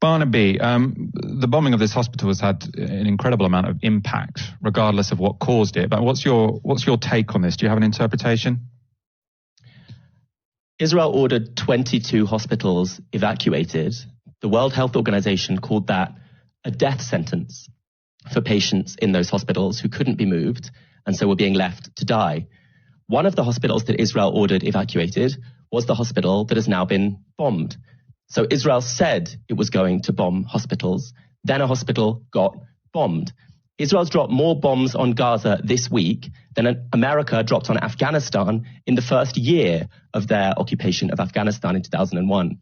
Barnaby, the bombing of this hospital has had an incredible amount of impact, regardless of what caused it. But what's your take on this? Do you have an interpretation? Israel ordered 22 hospitals evacuated. The World Health Organization called that a death sentence for patients in those hospitals who couldn't be moved and so were being left to die. One of the hospitals that Israel ordered evacuated was the hospital that has now been bombed. So Israel said it was going to bomb hospitals. Then a hospital got bombed. Israel's dropped more bombs on Gaza this week than America dropped on Afghanistan in the first year of their occupation of Afghanistan in 2001.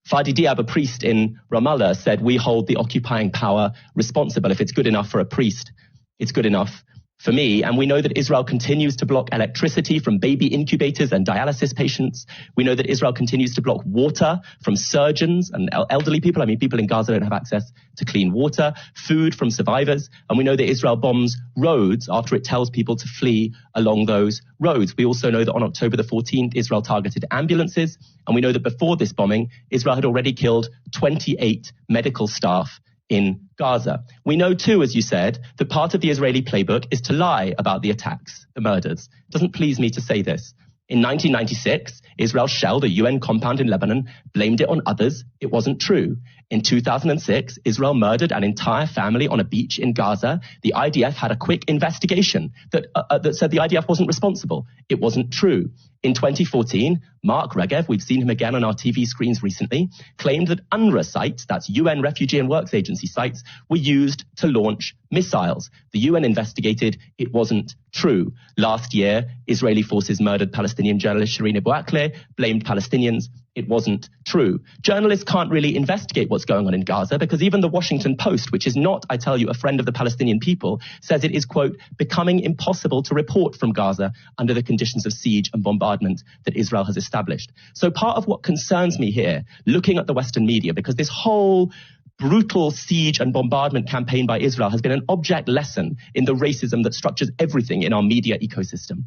Fadi Diab, a priest in Ramallah, said, "We hold the occupying power responsible. If it's good enough for a priest, it's good enough for me." And we know that Israel continues to block electricity from baby incubators and dialysis patients. We know that Israel continues to block water from surgeons and elderly people. I mean, people in Gaza don't have access to clean water, food from survivors. And we know that Israel bombs roads after it tells people to flee along those roads. We also know that on October the 14th, Israel targeted ambulances. And we know that before this bombing, Israel had already killed 28 medical staff in Gaza. We know too, as you said, that part of the Israeli playbook is to lie about the attacks, the murders. It doesn't please me to say this. In 1996, Israel shelled a UN compound in Lebanon, blamed it on others. It wasn't true. In 2006, Israel murdered an entire family on a beach in Gaza. The IDF had a quick investigation that said the IDF wasn't responsible. It wasn't true. In 2014, Mark Regev, we've seen him again on our TV screens recently, claimed that UNRWA sites, that's UN Refugee and Works Agency sites, were used to launch missiles. The UN investigated. It wasn't true. Last year, Israeli forces murdered Palestinian journalist Shireen Abu Akleh, blamed Palestinians. It wasn't true. Journalists can't really investigate what's going on in Gaza because even the Washington Post, which is not, I tell you, a friend of the Palestinian people, says it is, quote, becoming impossible to report from Gaza under the conditions of siege and bombardment that Israel has established. So part of what concerns me here, looking at the Western media, because this whole brutal siege and bombardment campaign by Israel has been an object lesson in the racism that structures everything in our media ecosystem.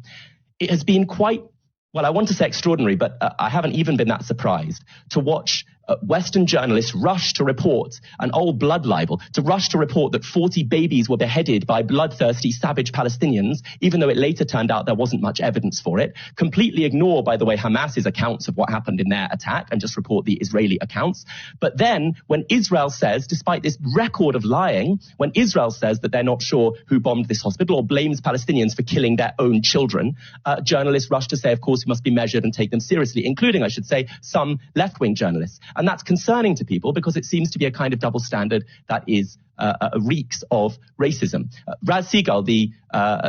It has been quite, well, I want to say extraordinary, but I haven't even been that surprised to watch Western journalists rush to report an old blood libel, to rush to report that 40 babies were beheaded by bloodthirsty, savage Palestinians, even though it later turned out there wasn't much evidence for it, completely ignore, by the way, Hamas's accounts of what happened in their attack and just report the Israeli accounts. But then when Israel says, despite this record of lying, when Israel says that they're not sure who bombed this hospital or blames Palestinians for killing their own children, journalists rush to say, of course, we must be measured and take them seriously, including, I should say, some left-wing journalists. And that's concerning to people because it seems to be a kind of double standard that is reeks of racism. Raz Segal, the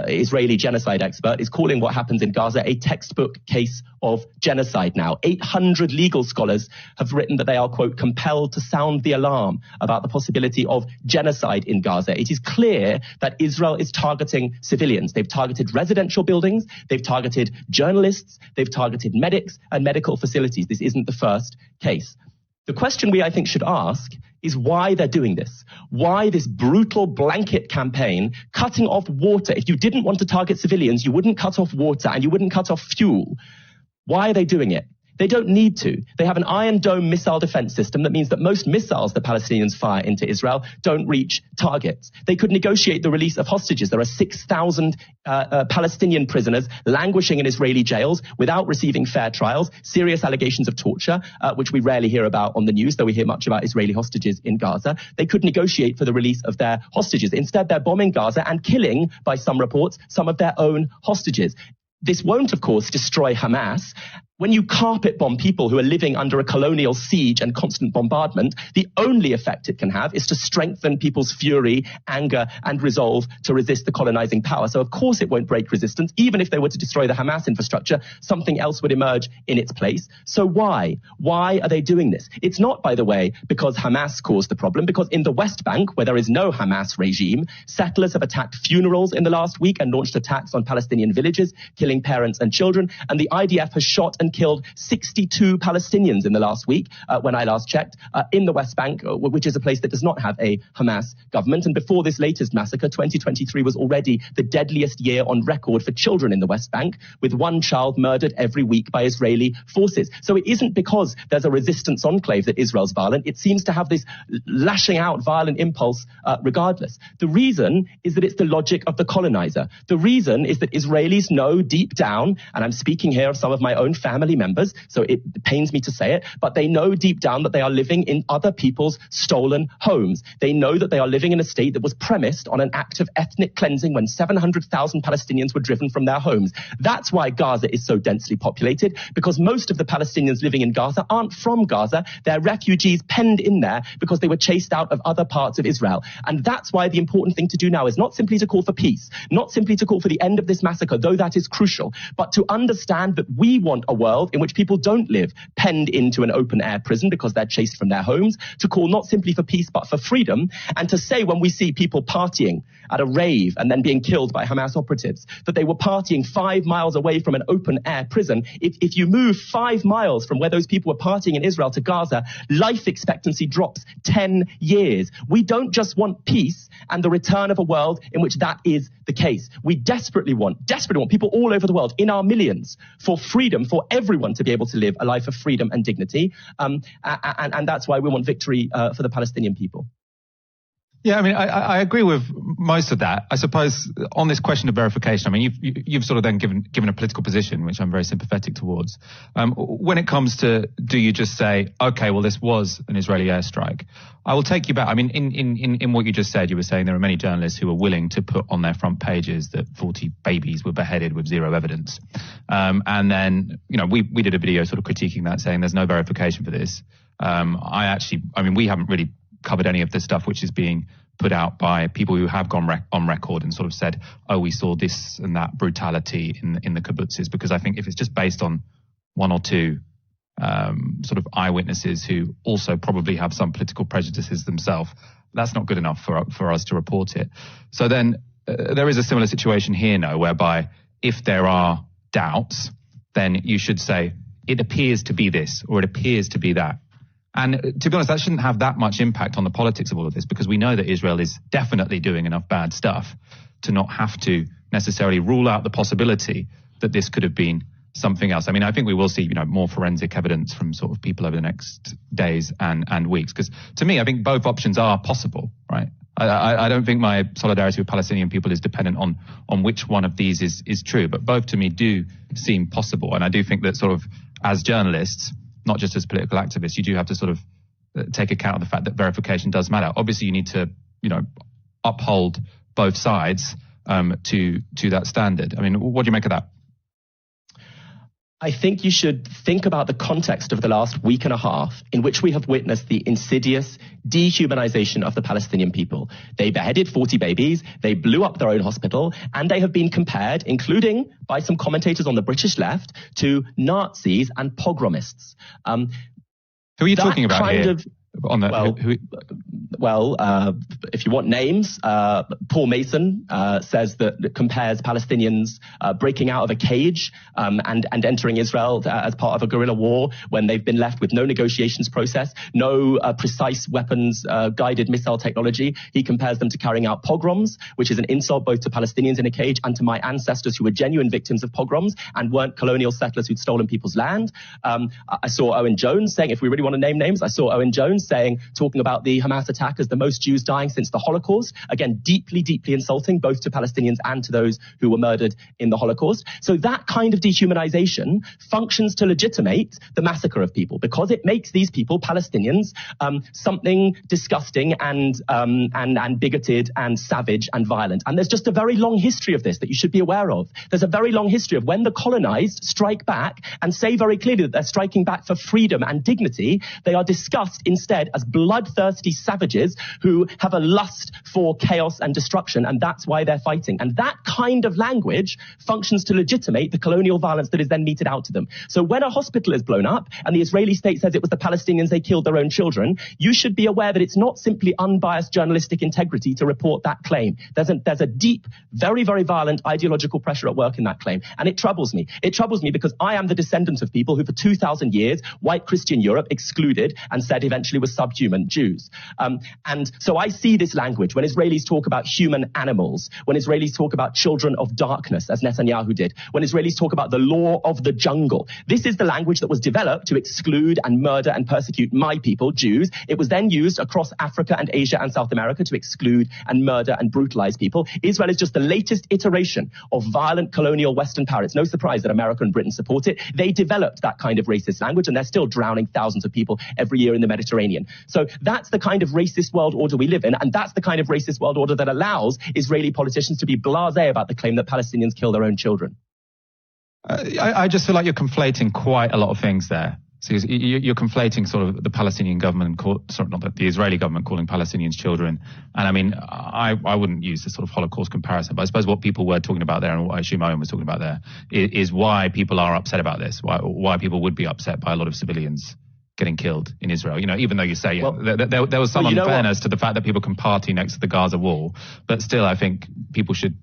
Israeli genocide expert, is calling what happens in Gaza a textbook case of genocide now. 800 legal scholars have written that they are, quote, compelled to sound the alarm about the possibility of genocide in Gaza. It is clear that Israel is targeting civilians. They've targeted residential buildings, they've targeted journalists, they've targeted medics and medical facilities. This isn't the first case. The question we, I think, should ask is why they're doing this. Why this brutal blanket campaign, cutting off water. If you didn't want to target civilians, you wouldn't cut off water and you wouldn't cut off fuel. Why are they doing it? They don't need to. They have an Iron Dome missile defense system that means that most missiles that Palestinians fire into Israel don't reach targets. They could negotiate the release of hostages. There are 6,000 Palestinian prisoners languishing in Israeli jails without receiving fair trials, serious allegations of torture, which we rarely hear about on the news, though we hear much about Israeli hostages in Gaza. They could negotiate for the release of their hostages. Instead, they're bombing Gaza and killing, by some reports, some of their own hostages. This won't, of course, destroy Hamas. When you carpet bomb people who are living under a colonial siege and constant bombardment, the only effect it can have is to strengthen people's fury, anger, and resolve to resist the colonizing power. So, of course, it won't break resistance. Even if they were to destroy the Hamas infrastructure, something else would emerge in its place. So why? Why are they doing this? It's not, by the way, because Hamas caused the problem, because in the West Bank, where there is no Hamas regime, settlers have attacked funerals in the last week and launched attacks on Palestinian villages, killing parents and children, and the IDF has shot and and killed 62 Palestinians in the last week, when I last checked, in the West Bank, which is a place that does not have a Hamas government. And before this latest massacre, 2023 was already the deadliest year on record for children in the West Bank, with one child murdered every week by Israeli forces. So it isn't because there's a resistance enclave that Israel's violent. It seems to have this lashing out violent impulse regardless. The reason is that it's the logic of the colonizer. The reason is that Israelis know deep down, and I'm speaking here of some of my own family members, so it pains me to say it, but they know deep down that they are living in other people's stolen homes. They know that they are living in a state that was premised on an act of ethnic cleansing when 700,000 Palestinians were driven from their homes. That's why Gaza is so densely populated, because most of the Palestinians living in Gaza aren't from Gaza. They're refugees penned in there because they were chased out of other parts of Israel. And that's why the important thing to do now is not simply to call for peace, not simply to call for the end of this massacre, though that is crucial, but to understand that we want a world in which people don't live penned into an open-air prison because they're chased from their homes, to call not simply for peace but for freedom, and to say when we see people partying at a rave and then being killed by Hamas operatives, that they were partying 5 miles away from an open-air prison. If you move 5 miles from where those people were partying in Israel to Gaza, life expectancy drops 10 years. We don't just want peace and the return of a world in which that is the case. We desperately want people all over the world, in our millions, for freedom, for everyone to be able to live a life of freedom and dignity. And that's why we want victory for the Palestinian people. Yeah, I mean, I agree with most of that. I suppose on this question of verification, I mean, you've sort of then given a political position, which I'm very sympathetic towards. When it comes to, do you just say, okay, well, this was an Israeli airstrike? I will take you back. I mean, in what you just said, you were saying there are many journalists who are willing to put on their front pages that 40 babies were beheaded with zero evidence. And then, you know, we did a video sort of critiquing that, saying there's no verification for this. We haven't really covered any of the stuff which is being put out by people who have gone on record and sort of said, oh, we saw this and that brutality in the kibbutzes, because I think if it's just based on one or two sort of eyewitnesses who also probably have some political prejudices themselves, that's not good enough for us to report it. So then there is a similar situation here now, whereby if there are doubts, then you should say, it appears to be this or it appears to be that. And to be honest, that shouldn't have that much impact on the politics of all of this, because we know that Israel is definitely doing enough bad stuff to not have to necessarily rule out the possibility that this could have been something else. I mean, I think we will see, more forensic evidence from sort of people over the next days and weeks, because to me, I think both options are possible, right? I don't think my solidarity with Palestinian people is dependent on which one of these is true, but both to me do seem possible. And I do think that sort of as journalists, not just as political activists, you do have to sort of take account of the fact that verification does matter. Obviously, you need to, uphold both sides to that standard. I mean, what do you make of that? I think you should think about the context of the last week and a half in which we have witnessed the insidious dehumanization of the Palestinian people. They beheaded 40 babies, they blew up their own hospital, and they have been compared, including by some commentators on the British left, to Nazis and pogromists. Who are you talking about here? If you want names, Paul Mason says that compares Palestinians breaking out of a cage and entering Israel as part of a guerrilla war when they've been left with no negotiations process, no precise weapons guided missile technology. He compares them to carrying out pogroms, which is an insult both to Palestinians in a cage and to my ancestors who were genuine victims of pogroms and weren't colonial settlers who'd stolen people's land. I saw Owen Jones saying, if we really want to name names, talking about the Hamas attack as the most Jews dying since the Holocaust. Again, deeply, deeply insulting both to Palestinians and to those who were murdered in the Holocaust. So that kind of dehumanization functions to legitimate the massacre of people because it makes these people, Palestinians, something disgusting and bigoted and savage and violent. And there's just a very long history of this that you should be aware of. There's a very long history of when the colonized strike back and say very clearly that they're striking back for freedom and dignity, they are discussed instead as bloodthirsty savages savages who have a lust for chaos and destruction, and that's why they're fighting. And that kind of language functions to legitimate the colonial violence that is then meted out to them. So when a hospital is blown up and the Israeli state says it was the Palestinians, they killed their own children, you should be aware that it's not simply unbiased journalistic integrity to report that claim. There's a deep, very, very violent ideological pressure at work in that claim. And it troubles me. It troubles me because I am the descendant of people who for 2,000 years, white Christian Europe excluded and said eventually was subhuman Jews. And so I see this language when Israelis talk about human animals, when Israelis talk about children of darkness, as Netanyahu did, when Israelis talk about the law of the jungle. This is the language that was developed to exclude and murder and persecute my people, Jews. It was then used across Africa and Asia and South America to exclude and murder and brutalize people. Israel is just the latest iteration of violent colonial Western power. It's no surprise that America and Britain support it. They developed that kind of racist language, and they're still drowning thousands of people every year in the Mediterranean. So that's the kind of racist world order we live in, and that's the kind of racist world order that allows Israeli politicians to be blasé about the claim that Palestinians kill their own children. I just feel like you're conflating quite a lot of things there. So you're conflating sort of the Palestinian government, the Israeli government calling Palestinians children. And I mean, I wouldn't use this sort of Holocaust comparison, but I suppose what people were talking about there, and what I assume Owen was talking about there, is why people are upset about this, why people would be upset by a lot of civilians getting killed in Israel. You know, even though you say there was some unfairness to the fact that people can party next to the Gaza wall, but still I think people should,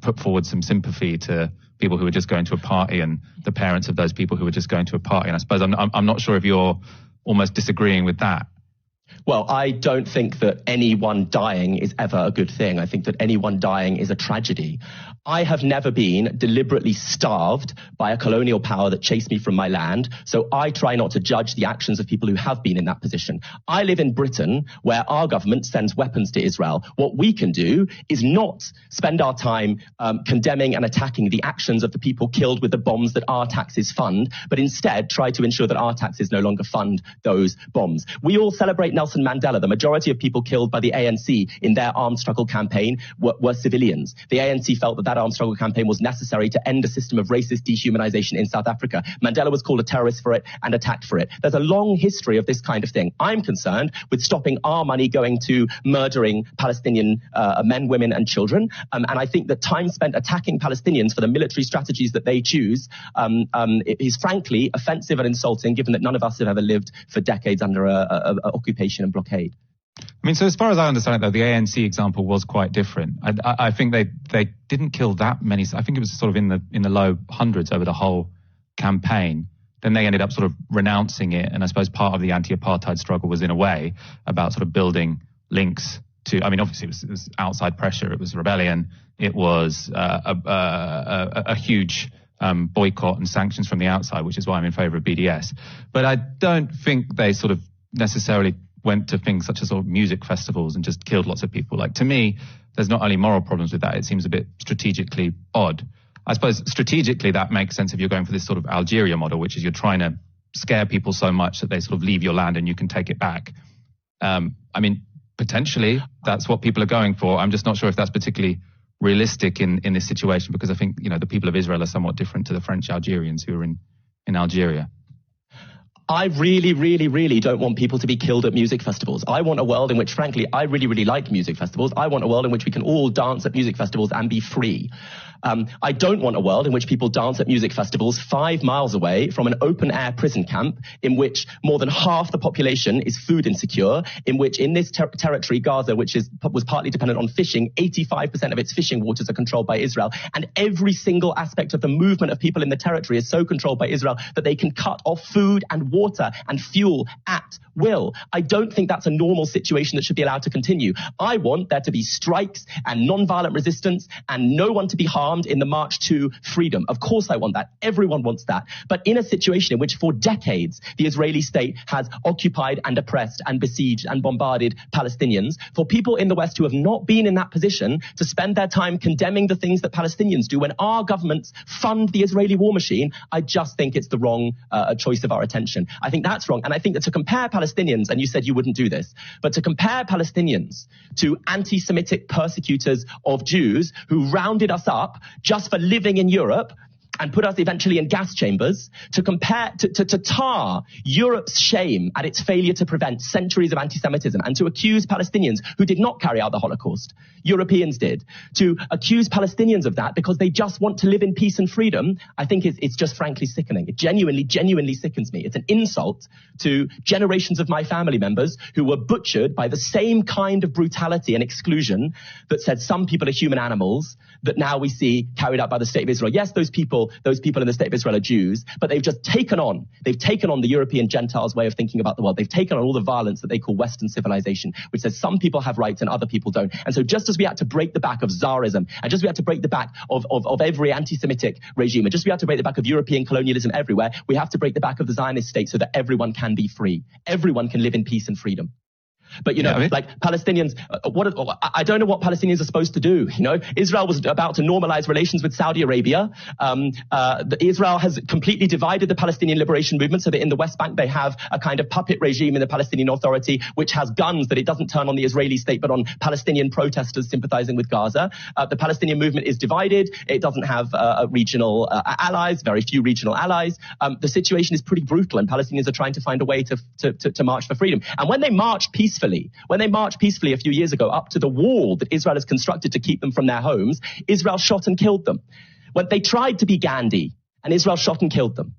put forward some sympathy to people who are just going to a party and the parents of those people who are just going to a party. And I suppose I'm not sure if you're almost disagreeing with that. Well, I don't think that anyone dying is ever a good thing. I think that anyone dying is a tragedy. I have never been deliberately starved by a colonial power that chased me from my land, so I try not to judge the actions of people who have been in that position. I live in Britain, where our government sends weapons to Israel. What we can do is not spend our time condemning and attacking the actions of the people killed with the bombs that our taxes fund, but instead try to ensure that our taxes no longer fund those bombs. We all celebrate Nelson Mandela. The majority of people killed by the ANC in their armed struggle campaign were civilians. The ANC felt that armed struggle campaign was necessary to end a system of racist dehumanization in South Africa. Mandela was called a terrorist for it and attacked for it. There's a long history of this kind of thing. I'm concerned with stopping our money going to murdering Palestinian men, women and children. And I think that time spent attacking Palestinians for the military strategies that they choose is frankly offensive and insulting, given that none of us have ever lived for decades under a occupation and blockade. I mean, so as far as I understand it, though, the ANC example was quite different. I think they didn't kill that many. I think it was sort of in the low hundreds over the whole campaign. Then they ended up sort of renouncing it. And I suppose part of the anti-apartheid struggle was in a way about sort of building links to, I mean, obviously it was outside pressure. It was rebellion. It was a huge boycott and sanctions from the outside, which is why I'm in favor of BDS. But I don't think they sort of necessarily went to things such as sort of music festivals and just killed lots of people. Like, to me, there's not only moral problems with that, it seems a bit strategically odd. I suppose strategically that makes sense if you're going for this sort of Algeria model, which is you're trying to scare people so much that they sort of leave your land and you can take it back. I mean, potentially that's what people are going for. I'm just not sure if that's particularly realistic in this situation, because I think, the people of Israel are somewhat different to the French Algerians who are in Algeria. I really, really, really don't want people to be killed at music festivals. I want a world in which, frankly, I really, really like music festivals. I want a world in which we can all dance at music festivals and be free. I don't want a world in which people dance at music festivals 5 miles away from an open-air prison camp in which more than half the population is food insecure, in which in this territory, Gaza, which was partly dependent on fishing, 85% of its fishing waters are controlled by Israel, and every single aspect of the movement of people in the territory is so controlled by Israel that they can cut off food and water and fuel at will. I don't think that's a normal situation that should be allowed to continue. I want there to be strikes and non-violent resistance and no one to be harmed in the march to freedom. Of course I want that. Everyone wants that. But in a situation in which for decades the Israeli state has occupied and oppressed and besieged and bombarded Palestinians, for people in the West who have not been in that position to spend their time condemning the things that Palestinians do when our governments fund the Israeli war machine, I just think it's the wrong choice of our attention. I think that's wrong. And I think that to compare Palestinians, and you said you wouldn't do this, but to compare Palestinians to anti-Semitic persecutors of Jews who rounded us up just for living in Europe and put us eventually in gas chambers to tar Europe's shame at its failure to prevent centuries of anti-Semitism, and to accuse Palestinians who did not carry out the Holocaust, Europeans did, to accuse Palestinians of that because they just want to live in peace and freedom, I think it's just frankly sickening. It genuinely sickens me. It's an insult to generations of my family members who were butchered by the same kind of brutality and exclusion that said some people are human animals that now we see carried out by the State of Israel. Yes, those people in the State of Israel are Jews, but they've taken on the European Gentiles' way of thinking about the world. They've taken on all the violence that they call Western civilization, which says some people have rights and other people don't. And so just as we had to break the back of Tsarism, and just as we had to break the back of every anti-Semitic regime, and just as we had to break the back of European colonialism everywhere, we have to break the back of the Zionist state so that everyone can be free. Everyone can live in peace and freedom. But, like Palestinians, I don't know what Palestinians are supposed to do. Israel was about to normalize relations with Saudi Arabia. Israel has completely divided the Palestinian liberation movement so that in the West Bank they have a kind of puppet regime in the Palestinian Authority, which has guns that it doesn't turn on the Israeli state, but on Palestinian protesters sympathizing with Gaza. The Palestinian movement is divided. It doesn't have regional allies, very few regional allies. The situation is pretty brutal, and Palestinians are trying to find a way to march for freedom. And when they marched peacefully a few years ago up to the wall that Israel has constructed to keep them from their homes, Israel shot and killed them. When they tried to be Gandhi, and Israel shot and killed them.